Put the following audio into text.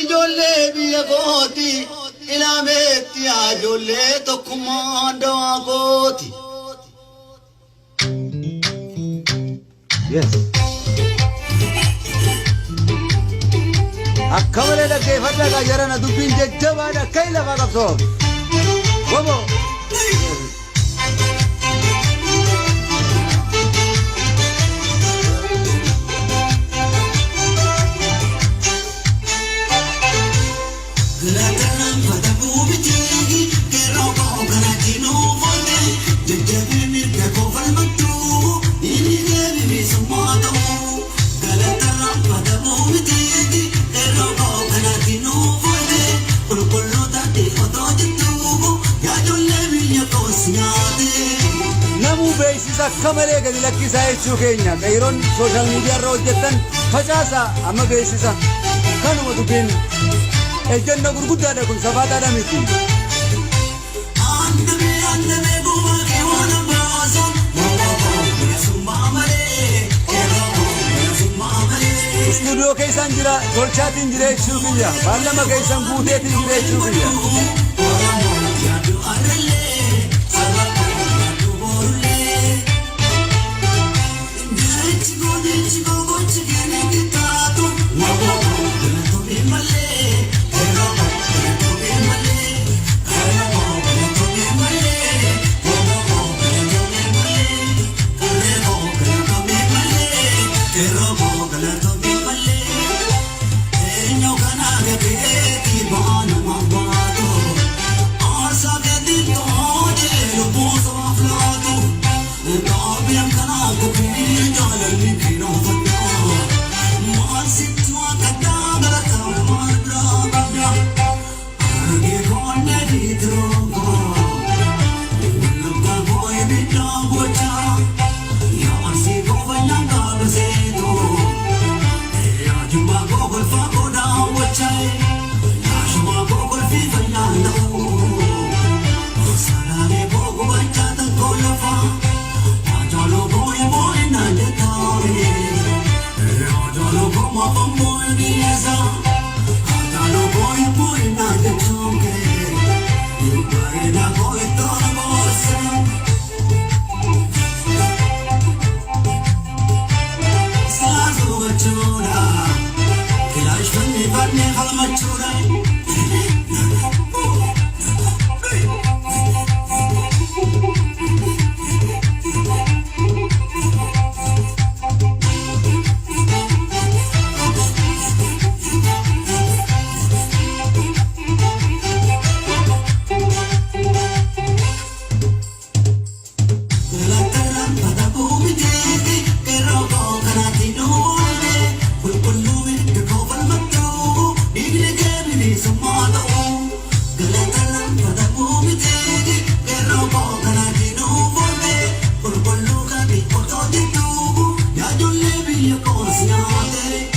ijoollee biyya kooti ilaameetti ijoollee tokkummaa dawaa kooti. Yes. Akka malee dhaggeeffadhaa kan jarana dubbiin jajjabaadha akka hin lafaa qabsoo. Wobo. Namu beeksisa akka malee gadi lakkisaa jechuu keenya qeeroon sooshaal miidiyaa irra hojjetan facaasa amma beeksisa kanuma dubbiin ejjenna gurguddaadha kun safaataadha miti. Istuudiyoo keessaan jira tolchaatiin jira jechuu kiyya baallama keessan guuteetiin jira jechuu kiyya. Your course,